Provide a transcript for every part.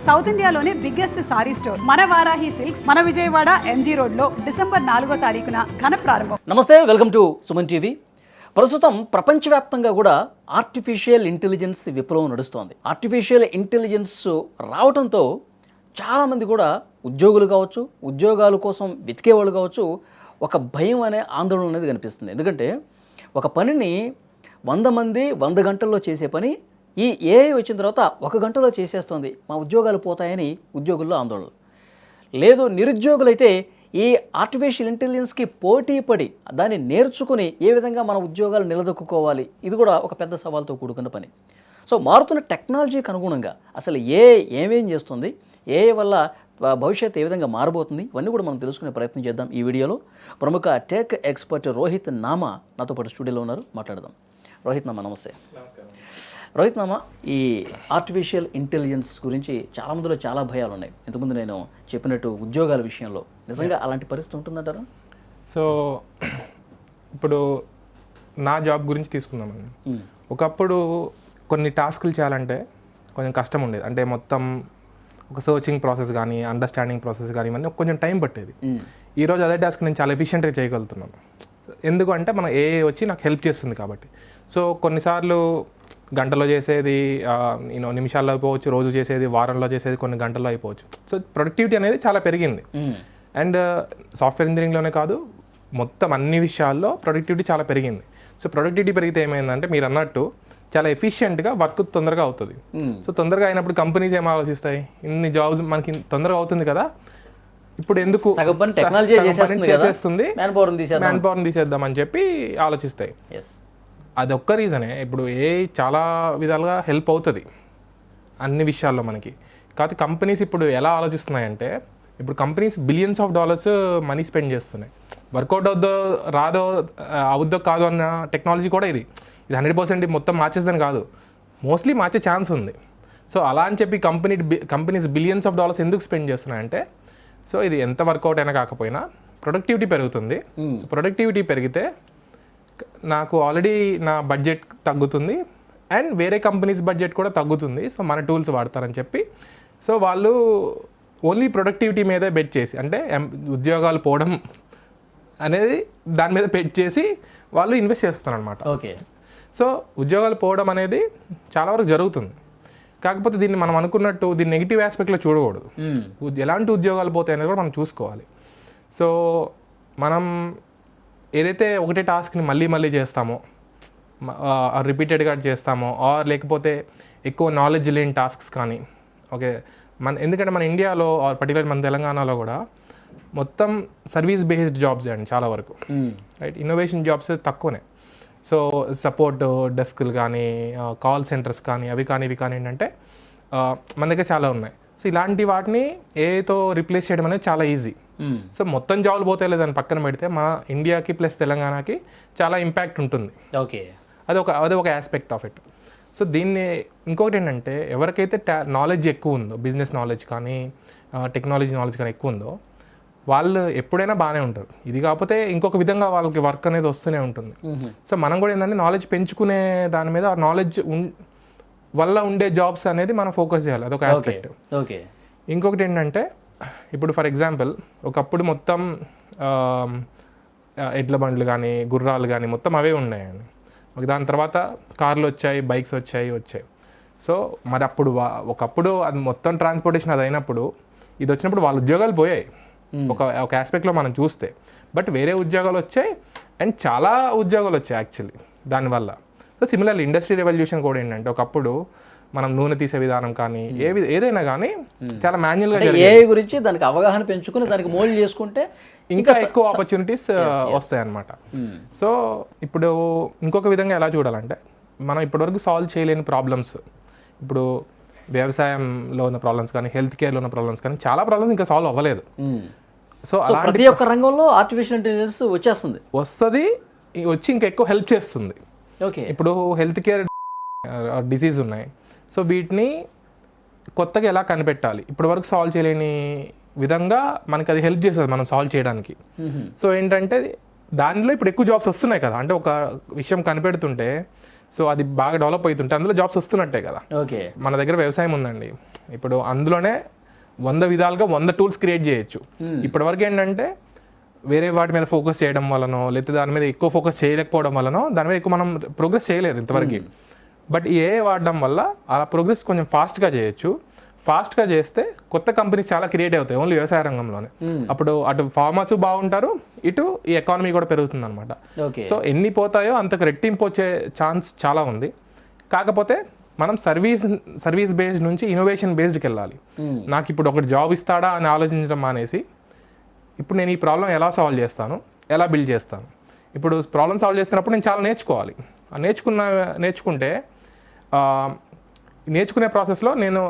South ఇండియాలోనే biggest sorry store మన Varahi silks మన విజయవాడ ఎంజీ రోడ్ లో డిసెంబర్ 4వ తారీఖున ఘన ప్రారంభం. నమస్తే, వెల్కమ్ టు సుమన్ టీవీ. ప్రస్తుతం ప్రపంచవ్యాప్తంగా కూడా ఆర్టిఫిషియల్ ఇంటెలిజెన్స్ విప్లవం నడుస్తోంది. ఆర్టిఫిషియల్ ఇంటెలిజెన్స్ రావడంతో చాలామంది కూడా ఉద్యోగులు కావచ్చు, ఉద్యోగాల కోసం వెతికేవాళ్ళు కావచ్చు, ఒక భయం అనే ఆందోళన అనేది కనిపిస్తుంది. ఎందుకంటే ఒక పనిని 100 మంది 100 గంటల్లో చేసే పని ఈ ఏఐ వచ్చిన తర్వాత 1 గంటలో చేసేస్తుంది, మా ఉద్యోగాలు పోతాయని ఉద్యోగుల్లో ఆందోళన. లేదు, నిరుద్యోగులైతే ఈ ఆర్టిఫిషియల్ ఇంటెలిజెన్స్కి పోటీ పడి దాన్ని నేర్చుకుని ఏ విధంగా మన ఉద్యోగాలు నిలదొక్కుకోవాలి, ఇది కూడా ఒక పెద్ద సవాల్తో కూడుకున్న పని. సో మారుతున్న టెక్నాలజీకి అనుగుణంగా అసలు ఏమేం చేస్తుంది, ఏఐ వల్ల భవిష్యత్తు ఏ విధంగా మారబోతుంది, ఇవన్నీ కూడా మనం తెలుసుకునే ప్రయత్నం చేద్దాం ఈ వీడియోలో. ప్రముఖ టెక్ ఎక్స్పర్ట్ రోహిత్ నామా నాతో పాటు స్టూడియోలో ఉన్నారు, మాట్లాడదాం. రోహిత్ నామా నమస్తే. రోహిత్ నామా, ఈ ఆర్టిఫిషియల్ ఇంటెలిజెన్స్ గురించి చాలా మందిలో చాలా భయాలు ఉన్నాయి. ఇంతకుముందు నేను చెప్పినట్టు ఉద్యోగాల విషయంలో నిజంగా అలాంటి పరిస్థితి ఉంటుందంటారా? సో ఇప్పుడు నా జాబ్ గురించి తీసుకుందామండి. ఒకప్పుడు కొన్ని టాస్కులు చేయాలంటే కొంచెం కష్టం ఉండేది. అంటే మొత్తం ఒక సర్చింగ్ ప్రాసెస్ కానీ, అండర్స్టాండింగ్ ప్రాసెస్ కానీ ఇవన్నీ కొంచెం టైం పట్టేది. ఈరోజు అదే టాస్క్ నేను చాలా ఎఫిషియెంట్గా చేయగలుగుతున్నాను. ఎందుకు అంటే మన ఏఐ వచ్చి నాకు హెల్ప్ చేస్తుంది కాబట్టి. సో కొన్నిసార్లు గంటలో చేసేది నిమిషాల్లో అయిపోవచ్చు, రోజు చేసేది వారంలో చేసేది కొన్ని గంటల్లో అయిపోవచ్చు. సో ప్రొడక్టివిటీ అనేది చాలా పెరిగింది. అండ్ సాఫ్ట్వేర్ ఇంజనీరింగ్లోనే కాదు, మొత్తం అన్ని విషయాల్లో ప్రొడక్టివిటీ చాలా పెరిగింది. సో ప్రొడక్టివిటీ పెరిగితే ఏమైందంటే మీరు అన్నట్టు చాలా ఎఫిషియెంట్గా వర్క్ తొందరగా అవుతుంది. సో తొందరగా అయినప్పుడు కంపెనీస్ ఏం ఆలోచిస్తాయి, ఇన్ని జాబ్స్ మనకి తొందరగా అవుతుంది కదా, ఇప్పుడు ఎందుకు చేసేస్తుంది, మ్యాన్ పవర్ని తీసేద్దామని చెప్పి ఆలోచిస్తాయి. అది ఒక్క రీజనే. ఇప్పుడు చాలా విధాలుగా హెల్ప్ అవుతుంది అన్ని విషయాల్లో మనకి. కాకపోతే కంపెనీస్ ఇప్పుడు ఎలా ఆలోచిస్తున్నాయంటే, ఇప్పుడు companies billions of dollars money spend చేస్తున్నాయి. వర్కౌట్ అవుద్దో కాదు అన్న టెక్నాలజీ కూడా ఇది 100% మొత్తం మార్చేదని కాదు, మోస్ట్లీ మార్చే ఛాన్స్ ఉంది. సో అలా అని చెప్పి కంపెనీస్ బిలియన్స్ ఆఫ్ డాలర్స్ ఎందుకు స్పెండ్ చేస్తున్నాయంటే, సో ఇది ఎంత వర్కౌట్ అయినా కాకపోయినా ప్రొడక్టివిటీ పెరుగుతుంది. ప్రొడక్టివిటీ పెరిగితే నాకు ఆల్రెడీ నా బడ్జెట్ తగ్గుతుంది అండ్ వేరే కంపెనీస్ బడ్జెట్ కూడా తగ్గుతుంది. సో మన టూల్స్ వాడతారని చెప్పి సో వాళ్ళు ఓన్లీ ప్రొడక్టివిటీ మీదే బెట్ చేసి, అంటే ఉద్యోగాలు పోవడం అనేది దాని మీద బెట్ చేసి వాళ్ళు ఇన్వెస్ట్ చేస్తున్నారు అనమాట. ఓకే. సో ఉద్యోగాలు పోవడం అనేది చాలా వరకు జరుగుతుంది. కాకపోతే దీన్ని మనం అనుకున్నట్టు దీన్ని నెగిటివ్ ఆస్పెక్ట్లో చూడకూడదు. ఎలాంటి ఉద్యోగాలు పోతాయి అనేది కూడా మనం చూసుకోవాలి. సో మనం ఏదైతే ఒకటే టాస్క్ని మళ్ళీ చేస్తామో, రిపీటెడ్గా చేస్తామో, ఆర్ లేకపోతే ఎక్కువ నాలెడ్జ్ లేని టాస్క్స్ కానీ, ఓకే ఎందుకంటే మన ఇండియాలో ఆర్ పర్టికులర్ మన తెలంగాణలో కూడా మొత్తం సర్వీస్ బేస్డ్ జాబ్స్ అండి చాలా వరకు, రైట్. ఇన్నోవేషన్ జాబ్స్ తక్కువనే. సో సపోర్ట్ డెస్క్లు కానీ, కాల్ సెంటర్స్ కానీ, ఇవి కానీ ఏంటంటే మన దగ్గర చాలా ఉన్నాయి. సో ఇలాంటి వాటిని ఏతో రీప్లేస్ చేయడం అనేది చాలా ఈజీ. సో మొత్తం జాబ్లు పోతే లేదని పక్కన పెడితే మన ఇండియాకి ప్లస్ తెలంగాణకి చాలా ఇంపాక్ట్ ఉంటుంది. ఓకే, అది ఒక ఆస్పెక్ట్ ఆఫ్ ఇట్. సో దీన్ని ఇంకొకటి ఏంటంటే, ఎవరికైతే నాలెడ్జ్ ఎక్కువ ఉందో, బిజినెస్ నాలెడ్జ్ కానీ టెక్నాలజీ నాలెడ్జ్ కానీ ఎక్కువ ఉందో వాళ్ళు ఎప్పుడైనా బాగానే ఉంటారు. ఇది కాకపోతే ఇంకొక విధంగా వాళ్ళకి వర్క్ అనేది వస్తూనే ఉంటుంది. సో మనం కూడా ఏంటంటే నాలెడ్జ్ పెంచుకునే దాని మీద, ఆ నాలెడ్జ్ వల్ల ఉండే జాబ్స్ అనేది మనం ఫోకస్ చేయాలి, అదొక ఆస్పెక్ట్. ఓకే. ఇంకొకటి ఏంటంటే, ఇప్పుడు ఫర్ ఎగ్జాంపుల్ ఒకప్పుడు మొత్తం ఎడ్ల బండ్లు కానీ, గుర్రాలు కానీ మొత్తం అవే ఉన్నాయండి. దాని తర్వాత కార్లు వచ్చాయి, బైక్స్ వచ్చాయి. సో మరి అప్పుడు ఒకప్పుడు అది మొత్తం ట్రాన్స్పోర్టేషన్ అది అయినప్పుడు, ఇది వచ్చినప్పుడు వాళ్ళ ఉద్యోగాలు పోయాయి ఒక ఆస్పెక్ట్లో మనం చూస్తే. బట్ వేరే ఉద్యోగాలు వచ్చాయి అండ్ చాలా ఉద్యోగాలు వచ్చాయి యాక్చువల్లీ దానివల్ల. సో సిమిలర్లీ ఇండస్ట్రీ రెవల్యూషన్ కూడా ఏంటంటే, ఒకప్పుడు మనం నూనె తీసే విధానం కానీ ఏదైనా కానీ చాలా మాన్యువల్గా ఏఐ గురించి దానికి అవగాహన పెంచుకుని దానికి మోల్డ్ చేసుకుంటే ఇంకా ఎక్కువ ఆపర్చునిటీస్ వస్తాయి అన్నమాట. సో ఇప్పుడు ఇంకొక విధంగా ఎలా చూడాలంటే, మనం ఇప్పటివరకు సాల్వ్ చేయలేని ప్రాబ్లమ్స్, ఇప్పుడు వ్యవసాయంలో ఉన్న ప్రాబ్లమ్స్ కానీ, హెల్త్ కేర్లో ఉన్న ప్రాబ్లమ్స్ కానీ, చాలా ప్రాబ్లమ్స్ ఇంకా సాల్వ్ అవ్వలేదు. సో ప్రతి ఒక్క రంగంలో ఆర్టిఫిషియల్ ఇంటెలిజెన్స్ వస్తుంది, వచ్చి ఇంకా ఎక్కువ హెల్ప్ చేస్తుంది. ఓకే. ఇప్పుడు హెల్త్ కేర్ డిసీజ్ ఉన్నాయి. సో వీటిని కొత్తగా ఎలా కనిపెట్టాలి, ఇప్పటి వరకు సాల్వ్ చేయలేని విధంగా మనకి అది హెల్ప్ చేస్తుంది మనం సాల్వ్ చేయడానికి. సో ఏంటంటే దానిలో ఇప్పుడు ఎక్కువ జాబ్స్ వస్తున్నాయి కదా, అంటే ఒక విషయం కనిపెడుతుంటే సో అది బాగా డెవలప్ అవుతుంటే అందులో జాబ్స్ వస్తున్నట్టే కదా. ఓకే, మన దగ్గర వ్యవసాయం ఉందండి, ఇప్పుడు అందులోనే 100 విధాలుగా 100 టూల్స్ క్రియేట్ చేయొచ్చు. ఇప్పటివరకు ఏంటంటే వేరే వాటి మీద ఫోకస్ చేయడం వలనో, లేకపోతే దాని మీద ఎక్కువ ఫోకస్ చేయలేకపోవడం వలనో దాని మీద ఎక్కువ మనం ప్రోగ్రెస్ చేయలేదు ఇంతవరకు. బట్ ఏ వాడడం వల్ల ఆ ప్రోగ్రెస్ కొంచెం ఫాస్ట్గా చేయొచ్చు. ఫాస్ట్గా చేస్తే కొత్త కంపెనీస్ చాలా క్రియేట్ అవుతాయి ఓన్లీ వ్యవసాయ రంగంలోనే. అప్పుడు అటు ఫార్మర్స్ బాగుంటారు, ఇటు ఈ ఎకానమీ కూడా పెరుగుతుంది అనమాట. సో ఎన్ని పోతాయో అంతకు రెట్టింపు వచ్చే ఛాన్స్ చాలా ఉంది. కాకపోతే మనం సర్వీస్ బేస్డ్ నుంచి ఇన్నోవేషన్ బేస్డ్కి వెళ్ళాలి. నాకు ఇప్పుడు ఒకటి జాబ్ ఇస్తాడా అని ఆలోచించడం మానేసి, ఇప్పుడు నేను ఈ ప్రాబ్లం ఎలా సాల్వ్ చేస్తాను, ఎలా బిల్డ్ చేస్తాను. ఇప్పుడు ప్రాబ్లం సాల్వ్ చేస్తున్నప్పుడు నేను చాలా నేర్చుకోవాలి. నేర్చుకుంటే నేర్చుకునే ప్రాసెస్లో నేను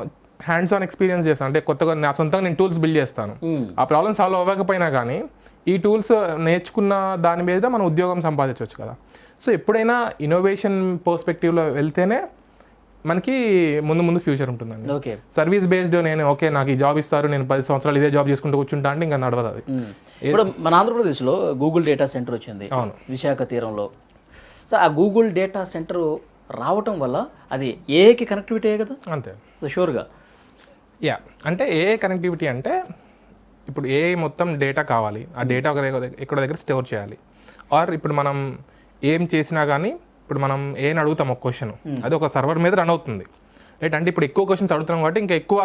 హ్యాండ్స్ ఆన్ ఎక్స్పీరియన్స్ చేస్తాను. అంటే కొత్తగా నా సొంతంగా నేను టూల్స్ బిల్డ్ చేస్తాను. ఆ ప్రాబ్లం సాల్వ్ అవ్వకపోయినా కానీ ఈ టూల్స్ నేర్చుకున్న దాని మీద మనం ఉద్యోగం సంపాదించవచ్చు కదా. సో ఎప్పుడైనా ఇన్నోవేషన్ పర్స్పెక్టివ్లో వెళ్తేనే మనకి ముందు ఫ్యూచర్ ఉంటుందండి. ఓకే, సర్వీస్ బేస్డ్ నేను ఓకే నాకు ఈ జాబ్ ఇస్తారు, నేను 10 సంవత్సరాలు ఇదే జాబ్ చేసుకుంటూ కూర్చుంటా అంటే ఇంకా నడవదు అది. ఇప్పుడు మన ఆంధ్రప్రదేశ్లో గూగుల్ డేటా సెంటర్ వచ్చింది. అవును, విశాఖ తీరంలో. సో ఆ గూగుల్ డేటా సెంటర్ రావటం వల్ల అది ఏఐకి కనెక్టివిటీ కదా. అంతే. సో షూర్గా అంటే ఏ కనెక్టివిటీ అంటే ఇప్పుడు ఏ మొత్తం డేటా కావాలి, ఆ డేటా ఎక్కడ దగ్గర స్టోర్ చేయాలి. ఆర్ ఇప్పుడు మనం ఏం చేసినా కానీ ఇప్పుడు మనం ఏం అడుగుతాం ఒక క్వశ్చన్, అది ఒక సర్వర్ మీద రన్ అవుతుంది. రైట్, అంటే ఇప్పుడు ఎక్కువ క్వశ్చన్స్ అడుగుతున్నాం కాబట్టి ఇంకా ఎక్కువ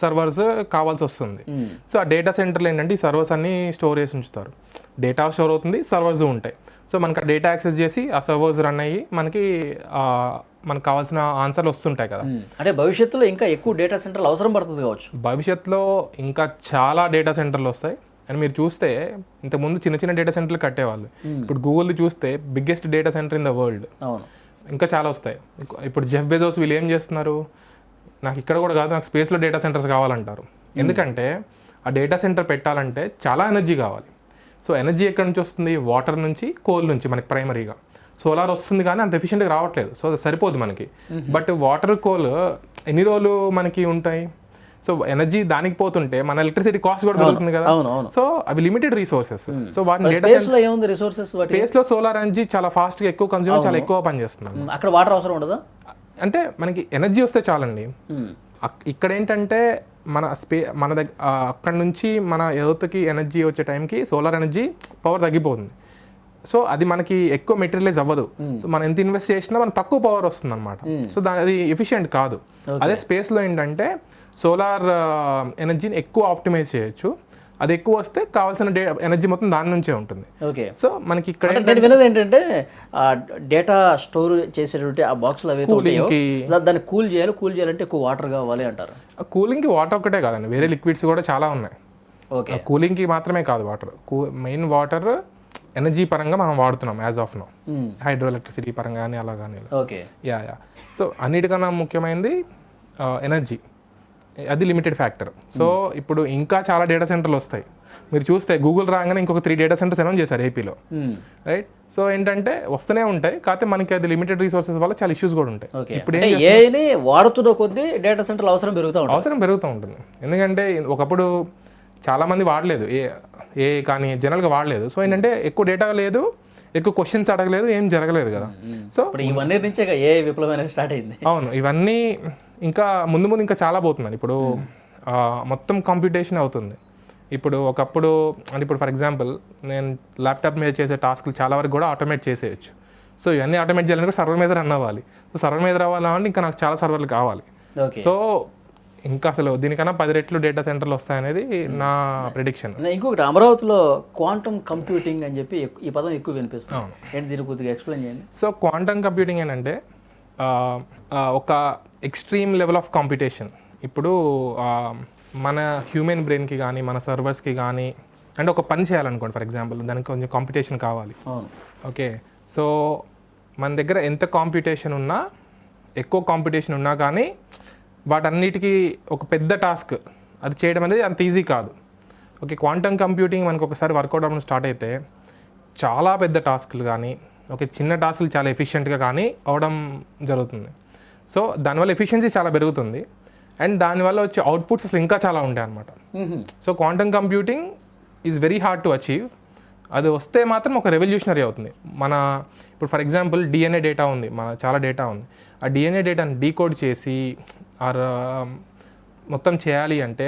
సర్వర్స్ కావాల్సి వస్తుంది. సో ఆ డేటా సెంటర్లో ఏంటంటే ఈ సర్వర్స్ అన్నీ స్టోర్ చేసి ఉంచుతారు. డేటా స్టోర్ అవుతుంది, సర్వర్స్ ఉంటాయి. సో మనకు ఆ డేటా యాక్సెస్ చేసి ఆ సర్వర్స్ రన్ అయ్యి మనకి కావాల్సిన ఆన్సర్లు వస్తుంటాయి కదా. అంటే భవిష్యత్తులో ఇంకా ఎక్కువ డేటా సెంటర్లు అవసరం పడుతుంది కావచ్చు. భవిష్యత్తులో ఇంకా చాలా డేటా సెంటర్లు వస్తాయి. అండ్ మీరు చూస్తే ఇంతకుముందు చిన్న డేటా సెంటర్లు కట్టేవాళ్ళు. ఇప్పుడు గూగుల్ది చూస్తే biggest data centre in the world. అవును, ఇంకా చాలా వస్తాయి. ఇప్పుడు జెఫ్ బెజోస్ వీళ్ళు ఏం చేస్తున్నారు, నాకు ఇక్కడ కూడా కాదు నాకు స్పేస్లో డేటా సెంటర్స్ కావాలంటారు. ఎందుకంటే ఆ డేటా సెంటర్ పెట్టాలంటే చాలా ఎనర్జీ కావాలి. సో ఎనర్జీ ఎక్కడి నుంచి వస్తుంది, వాటర్ నుంచి, కోల్ నుంచి మనకి ప్రైమరీగా. సోలార్ వస్తుంది కానీ అంత ఎఫిషియెంట్గా రావట్లేదు, సో అది సరిపోదు మనకి. బట్ వాటర్, కోల్ ఎన్ని రోజులు మనకి ఉంటాయి. సో ఎనర్జీ దానికి పోతుంటే మన ఎలక్ట్రిసిటీ కాస్ట్ కూడా పెరుగుతుంది కదా. సో అవి లిమిటెడ్ రిసోర్సెస్. సో వాటిని డేటా స్పేస్లో సోలార్ ఎనర్జీ చాలా ఫాస్ట్గా ఎక్కువ కన్జ్యూమ్, చాలా ఎక్కువ పనిచేస్తుంది. అక్కడ వాటర్ అవసరం ఉండదా? అంటే మనకి ఎనర్జీ వస్తే చాలండి. ఇక్కడ ఏంటంటే మన దగ్గర అక్కడ నుంచి మన ఎర్త్కి ఎనర్జీ వచ్చే టైంకి సోలార్ ఎనర్జీ పవర్ తగ్గిపోతుంది. సో అది మనకి ఎక్కువ మెటీరియలైజ్ అవ్వదు. సో మనం ఎంత ఇన్వెస్ట్ చేసినా మనకు తక్కువ పవర్ వస్తుంది అనమాట. సో అది ఎఫిషియెంట్ కాదు. అదే స్పేస్లో ఏంటంటే సోలార్ ఎనర్జీని ఎక్కువ ఆప్టిమైజ్ చేయొచ్చు. అది ఎక్కువ వస్తే కావాల్సిన ఎనర్జీ మొత్తం దాని నుంచే ఉంటుంది. ఓకే, సో మనకి ఇక్కడ విన్నది ఏంటంటే డేటా స్టోర్ చేసేటువంటి ఆ బాక్స్లో దాన్ని కూల్ చేయాలంటే ఎక్కువ వాటర్ కావాలి అంటారు. కూలింగ్కి వాటర్ ఒకటే కాదండి, వేరే లిక్విడ్స్ కూడా చాలా ఉన్నాయి. ఓకే, కూలింగ్కి మాత్రమే కాదు వాటర్. మెయిన్ వాటర్ ఎనర్జీ పరంగా మనం వాడుతున్నాం as of now, hydro electricity పరంగా కానీ అలా కానీ. Okay, yeah. సో అన్నిటికన్నా ముఖ్యమైనది ఎనర్జీ, అది లిమిటెడ్ ఫ్యాక్టర్. సో ఇప్పుడు ఇంకా చాలా డేటా సెంటర్లు వస్తాయి. మీరు చూస్తే గూగుల్ రాగానే ఇంకొక 3 డేటా సెంటర్స్ అనౌన్స్ చేశారు ఏపీలో. రైట్, సో ఏంటంటే వస్తూనే ఉంటాయి, కాకపోతే మనకి అది లిమిటెడ్ రిసోర్సెస్ వల్ల చాలా ఇష్యూస్ కూడా ఉంటాయి. ఇప్పుడు ఏఐని వాడుతున్న కొద్దీ డేటా సెంటర్లు అవసరం పెరుగుతూ ఉంటుంది. ఎందుకంటే ఒకప్పుడు చాలా మంది వాడలేదు ఏ కానీ జనరల్గా వాడలేదు. సో ఏంటంటే ఎక్కువ డేటా లేదు, ఎక్కువ క్వశ్చన్స్ అడగలేదు, ఏం జరగలేదు కదా. సో ఇవన్నీ నుంచే ఏ విప్లవం అనేది స్టార్ట్ అయింది. అవును, ఇవన్నీ ఇంకా ముందు ఇంకా చాలా పోతుందండి. ఇప్పుడు మొత్తం కంప్యూటేషన్ అవుతుంది. ఇప్పుడు ఒకప్పుడు అంటే ఇప్పుడు ఫర్ ఎగ్జాంపుల్ నేను ల్యాప్టాప్ మీద చేసే టాస్క్లు చాలా వరకు కూడా ఆటోమేట్ చేసేయచ్చు. సో ఇవన్నీ ఆటోమేట్ చేయాలంటే సర్వర్ మీద రన్ అవ్వాలి. సో సర్వర్ మీద రావాలంటే ఇంకా నాకు చాలా సర్వర్లు కావాలి. సో ఇంకా అసలు దీనికన్నా 10 రెట్లు డేటా సెంటర్లు వస్తాయనేది నా ప్రిడిక్షన్. ఇంకొకటి అమరావతిలో క్వాంటమ్ కంప్యూటింగ్ అని చెప్పి ఈ పదం ఎక్కువ వినిపిస్తుంది. ఏంటి దీని కొద్దిగా ఎక్స్ప్లెయిన్ చేయండి. సో క్వాంటమ్ కంప్యూటింగ్ ఏంటంటే ఒక ఎక్స్ట్రీమ్ లెవెల్ ఆఫ్ కాంపిటీషన్. ఇప్పుడు మన హ్యూమన్ బ్రెయిన్కి కానీ మన సర్వర్స్కి కానీ అంటే ఒక పని చేయాలనుకోండి ఫర్ ఎగ్జాంపుల్, దానికి కొంచెం కాంపిటీషన్ కావాలి. ఓకే, సో మన దగ్గర ఎంత కాంపిటీషన్ ఉన్నా, ఎక్కువ కాంపిటీషన్ ఉన్నా కానీ వాటన్నిటికీ ఒక పెద్ద టాస్క్ అది చేయడం అనేది అంత ఈజీ కాదు. ఓకే, క్వాంటమ్ కంప్యూటింగ్ మనకు ఒకసారి వర్కౌట్ అవ్వడం స్టార్ట్ అయితే చాలా పెద్ద టాస్క్లు కానీ ఓకే చిన్న టాస్క్లు చాలా ఎఫిషియెంట్గా కానీ అవడం జరుగుతుంది. సో దానివల్ల ఎఫిషియన్సీ చాలా పెరుగుతుంది అండ్ దానివల్ల వచ్చే అవుట్పుట్స్ అసలు ఇంకా చాలా ఉంటాయి అన్నమాట. So quantum computing is very hard to achieve. అది వస్తే మాత్రం ఒక రెవల్యూషనరీ అవుతుంది. మన ఇప్పుడు ఫర్ ఎగ్జాంపుల్ డిఎన్ఏ డేటా ఉంది, మన చాలా డేటా ఉంది. ఆ డిఎన్ఏ డేటాని డీకోడ్ చేసి మొత్తం చేయాలి అంటే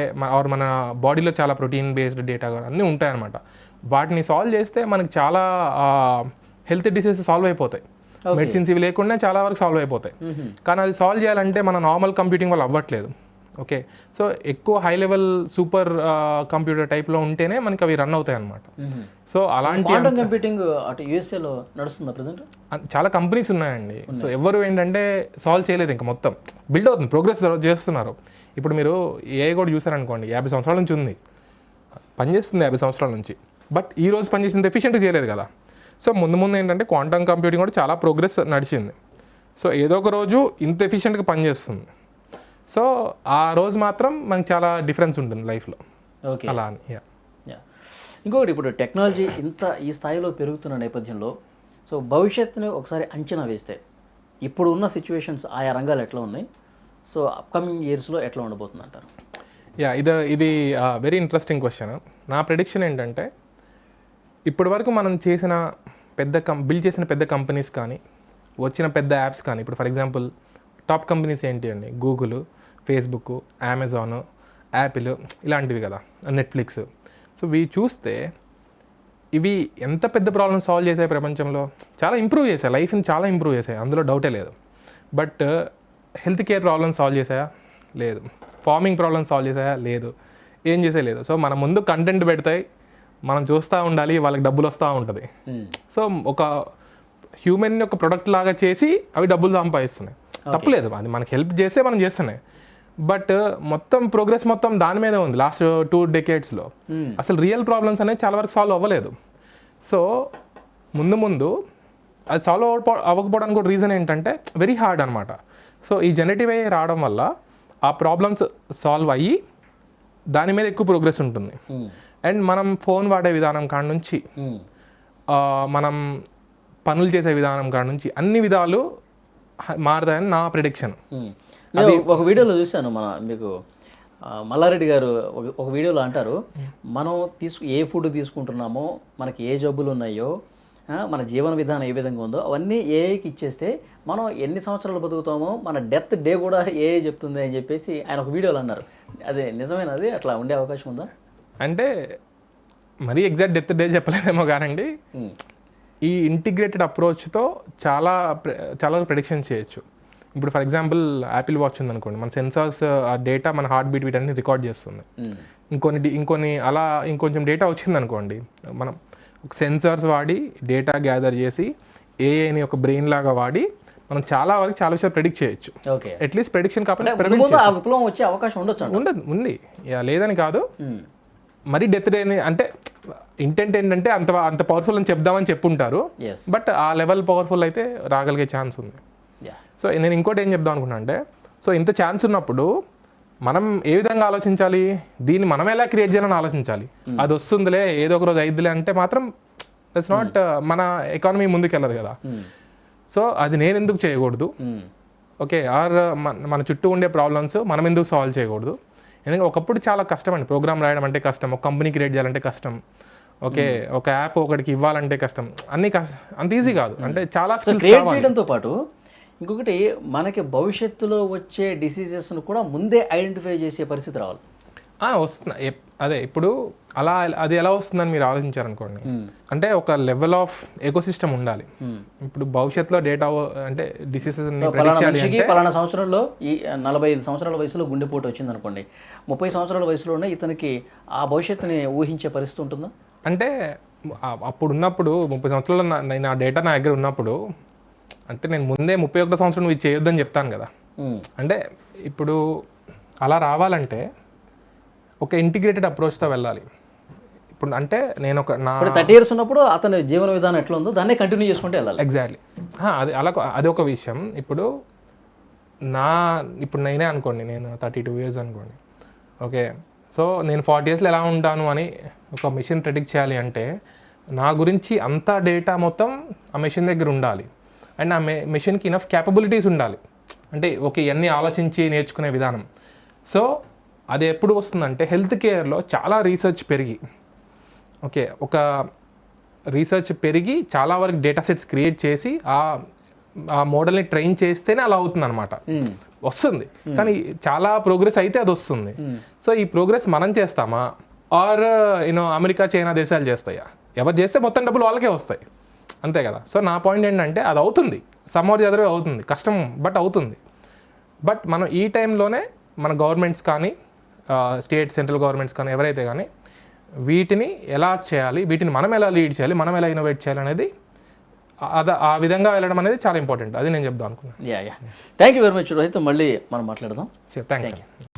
మన బాడీలో చాలా ప్రోటీన్ బేస్డ్ డేటా అన్నీ ఉంటాయన్నమాట. వాటిని సాల్వ్ చేస్తే మనకి చాలా హెల్త్ డిసీజెస్ సాల్వ్ అయిపోతాయి. మెడిసిన్స్ ఇవి లేకుండా చాలా వరకు సాల్వ్ అయిపోతాయి. కానీ అది సాల్వ్ చేయాలంటే మన నార్మల్ కంప్యూటింగ్ వల్ల అవ్వట్లేదు. ఓకే, సో ఎక్కువ హై లెవెల్ సూపర్ కంప్యూటర్ టైప్లో ఉంటేనే మనకి అవి రన్ అవుతాయి అన్నమాట. సో అలాంటి కంప్యూటింగ్ అటు యూఎస్ఏలో నడుస్తుందా ప్రజెంట్? చాలా కంపెనీస్ ఉన్నాయండి. సో ఎవరు ఏంటంటే సాల్వ్ చేయలేదు, ఇంకా మొత్తం బిల్డ్ అవుతుంది, ప్రోగ్రెస్ చేస్తున్నారు. ఇప్పుడు మీరు ఏఐ కూడా చూసారనుకోండి, 50 సంవత్సరాల నుంచి ఉంది, పనిచేస్తుంది 50 సంవత్సరాల నుంచి. బట్ ఈ రోజు పనిచేసినంత ఎఫిషియెంట్గా చేయలేదు కదా. సో ముందు ఏంటంటే క్వాంటమ్ కంప్యూటింగ్ కూడా చాలా ప్రోగ్రెస్ నడిచింది. సో ఏదో ఒక రోజు ఇంత ఎఫిషియెంట్గా పనిచేస్తుంది. సో ఆ రోజు మాత్రం మనకి చాలా డిఫరెన్స్ ఉంటుంది లైఫ్లో. ఓకే, అలా అని. ఇంకొకటి, ఇప్పుడు టెక్నాలజీ ఇంత ఈ స్థాయిలో పెరుగుతున్న నేపథ్యంలో సో భవిష్యత్తుని ఒకసారి అంచనా వేస్తే ఇప్పుడు ఉన్న సిచ్యువేషన్స్ ఆయా రంగాలు ఎట్లా ఉన్నాయి, సో అప్కమింగ్ ఇయర్స్లో ఎట్లా ఉండబోతుంది అంటారు? ఇది వెరీ ఇంట్రెస్టింగ్ క్వశ్చన్. నా ప్రెడిక్షన్ ఏంటంటే ఇప్పటి వరకు మనం చేసిన బిల్డ్ చేసిన పెద్ద కంపెనీస్ కానీ వచ్చిన పెద్ద యాప్స్ కానీ, ఇప్పుడు ఫర్ ఎగ్జాంపుల్ టాప్ కంపెనీస్ ఏంటి అండి, గూగుల్, ఫేస్బుక్, అమెజాన్, యాపిల్ ఇలాంటివి కదా, నెట్ఫ్లిక్స్. సో ఇవి చూస్తే ఇవి ఎంత పెద్ద ప్రాబ్లమ్ సాల్వ్ చేసాయి ప్రపంచంలో, చాలా ఇంప్రూవ్ చేశాయి, లైఫ్ని చాలా ఇంప్రూవ్ చేశాయి, అందులో డౌటే లేదు. But health care problems solve చేసాయా? లేదు. ఫార్మింగ్ ప్రాబ్లమ్స్ సాల్వ్ చేసాయా? లేదు. ఏం చేసే లేదు. సో మన ముందు కంటెంట్ పెడతాయి, మనం చూస్తూ ఉండాలి, వాళ్ళకి డబ్బులు వస్తూ ఉంటుంది. సో ఒక హ్యూమన్ని ఒక ప్రొడక్ట్ లాగా చేసి అవి డబ్బులు సంపాదిస్తున్నాయి. తప్పులేదు, అది మనకి హెల్ప్ చేస్తే మనం చేస్తున్నాయి. బట్ మొత్తం ప్రోగ్రెస్ మొత్తం దాని మీదే ఉంది లాస్ట్ 2 decadesలో. అసలు రియల్ ప్రాబ్లమ్స్ అనేది చాలా వరకు సాల్వ్ అవ్వలేదు. సో ముందు అది సాల్వ్ అవ్వకపోవడానికి కూడా రీజన్ ఏంటంటే వెరీ హార్డ్ అనమాట. సో ఈ జెనరేటివ్ AI రావడం వల్ల ఆ ప్రాబ్లమ్స్ సాల్వ్ అయ్యి దాని మీద ఎక్కువ ప్రోగ్రెస్ ఉంటుంది. అండ్ మనం ఫోన్ వాడే విధానం కాడ నుంచి మనం పనులు చేసే విధానం కాడ నుంచి అన్ని విధాలు మారుతాయని నా ప్రిడిక్షన్. ఒక వీడియోలో చూశాను, మీకు మల్లారెడ్డి గారు ఒక వీడియోలో అంటారు, మనం ఏ ఫుడ్ తీసుకుంటున్నామో, మనకి ఏ జబ్బులు ఉన్నాయో, మన జీవన విధానం ఏ విధంగా ఉందో అవన్నీ ఏఐకి ఇచ్చేస్తే మనం ఎన్ని సంవత్సరాలు బతుకుతామో మన డెత్ డే కూడా ఏఐ చెప్తుంది అని చెప్పేసి ఆయన ఒక వీడియోలో అన్నారు. అదే నిజమేనది? అట్లా ఉండే అవకాశం ఉందా? అంటే మరీ ఎగ్జాక్ట్ డెత్ డే చెప్పలేదేమో కానండి, ఈ ఇంటిగ్రేటెడ్ అప్రోచ్తో చాలా ప్రెడిక్షన్స్ చేయొచ్చు. ఇప్పుడు ఫర్ ఎగ్జాంపుల్ యాపిల్ వాచ్ ఉందనుకోండి, మన సెన్సార్స్ ఆ డేటా మన హార్ట్ బీట్ వీటన్ని రికార్డ్ చేస్తుంది. ఇంకొంచెం డేటా వచ్చిందనుకోండి, మనం ఒక సెన్సార్స్ వాడి డేటా గ్యాదర్ చేసి ఏఐని ఒక బ్రెయిన్ లాగా వాడి మనం చాలా విషయాలు ప్రెడిక్ట్ చేయొచ్చు. అట్లీస్ట్ ప్రెడిక్షన్ కాకపోతే వచ్చే అవకాశం ఉంది, లేదని కాదు. మరి డెత్ డేని అంటే ఇంటెంట్ ఏంటంటే అంత పవర్ఫుల్ అని చెప్దామని చెప్పుంటారు, బట్ ఆ లెవెల్ పవర్ఫుల్ అయితే రాగలిగే ఛాన్స్ ఉంది. సో నేను ఇంకోటి ఏం చెప్దాం అనుకున్నా అంటే, సో ఇంత ఛాన్స్ ఉన్నప్పుడు మనం ఏ విధంగా ఆలోచించాలి, దీన్ని మనం ఎలా క్రియేట్ చేయాలని ఆలోచించాలి. అది వస్తుందిలే, ఏదో ఒక రోజు అయిద్దిలే అంటే మాత్రం దట్స్ నాట్, మన ఎకానమీ ముందుకెళ్ళదు కదా. సో అది నేను ఎందుకు చేయకూడదు, ఓకే, ఆర్ మన చుట్టూ ఉండే ప్రాబ్లమ్స్ మనం ఎందుకు సాల్వ్ చేయకూడదు. ఎందుకంటే ఒకప్పుడు చాలా కష్టం అండి, ప్రోగ్రామ్ రాయడం అంటే కష్టం, ఒక కంపెనీ క్రియేట్ చేయాలంటే కష్టం, ఓకే, ఒక యాప్ ఒకటికి ఇవ్వాలంటే కష్టం, అన్ని అంత ఈజీ కాదు. అంటే చాలా స్కిల్స్ చేయడంతో పాటు ఇంకొకటి, మనకి భవిష్యత్తులో వచ్చే డిసీజెస్ను కూడా ముందే ఐడెంటిఫై చేసే పరిస్థితి రావాలి. వస్తుంది. అదే ఇప్పుడు అది ఎలా వస్తుందని మీరు ఆలోచించారనుకోండి, అంటే ఒక లెవెల్ ఆఫ్ ఎకోసిస్టమ్ ఉండాలి. ఇప్పుడు భవిష్యత్తులో డేటా అంటే డిసీజెస్ పలానా సంవత్సరంలో ఈ 45 సంవత్సరాల వయసులో గుండెపోటు వచ్చింది అనుకోండి, 30 సంవత్సరాల వయసులోనే ఇతనికి ఆ భవిష్యత్తుని ఊహించే పరిస్థితి ఉంటుందా? అంటే అప్పుడు ఉన్నప్పుడు 30 సంవత్సరాలు నా డేటా నా దగ్గర ఉన్నప్పుడు, అంటే నేను ముందే 31 సంవత్సరం ఇది చేయొద్దని చెప్తాను కదా. అంటే ఇప్పుడు అలా రావాలంటే ఒక ఇంటిగ్రేటెడ్ అప్రోచ్తో వెళ్ళాలి. ఇప్పుడు అంటే నేను 30 years ఉన్నప్పుడు అతని జీవన విధానం ఎట్లా ఉందో దాన్ని కంటిన్యూ చేసుకుంటే వెళ్ళాలి. ఎగ్జాక్ట్లీ, అది ఒక విషయం. ఇప్పుడు నేనే అనుకోండి, నేను 32 years అనుకోండి, ఓకే, సో నేను 40 yearsలో ఎలా ఉంటాను అని ఒక మెషిన్ ప్రెడిక్ట్ చేయాలి అంటే నా గురించి అంతా డేటా మొత్తం ఆ మెషిన్ దగ్గర ఉండాలి. అండ్ ఆ మెషిన్కి ఇనఫ్ క్యాపబిలిటీస్ ఉండాలి, అంటే ఓకే ఇవన్నీ ఆలోచించి నేర్చుకునే విధానం. సో అది ఎప్పుడు వస్తుందంటే హెల్త్ కేర్లో చాలా రీసెర్చ్ పెరిగి, ఓకే, ఒక రీసెర్చ్ పెరిగి చాలా వరకు డేటా సెట్స్ క్రియేట్ చేసి ఆ మోడల్ని ట్రైన్ చేస్తేనే అలా అవుతుంది అనమాట. వస్తుంది కానీ చాలా ప్రోగ్రెస్ అయితే అది వస్తుంది. సో ఈ ప్రోగ్రెస్ మనం చేస్తామా ఆర్ అమెరికా చైనా దేశాలు చేస్తాయా? ఎవరు చేస్తే మొత్తం డబ్బులు వాళ్ళకే వస్తాయి, అంతే కదా. సో నా పాయింట్ ఏంటంటే అది అవుతుంది, సమ్వాట్ ఎదరవే అవుతుంది, కష్టం బట్ అవుతుంది. బట్ మనం ఈ టైంలోనే మన గవర్నమెంట్స్ కానీ స్టేట్ సెంట్రల్ గవర్నమెంట్స్ కానీ ఎవరైతే కానీ వీటిని ఎలా చేయాలి, వీటిని మనం ఎలా లీడ్ చేయాలి, మనం ఎలా ఇన్నోవేట్ చేయాలి అనేది ఆ విధంగా వెళ్ళడం అనేది చాలా ఇంపార్టెంట్. అది నేను చెప్దాం అనుకున్నాను. Thank you very much Rohit. మళ్ళీ మనం మాట్లాడదాం. థ్యాంక్స్.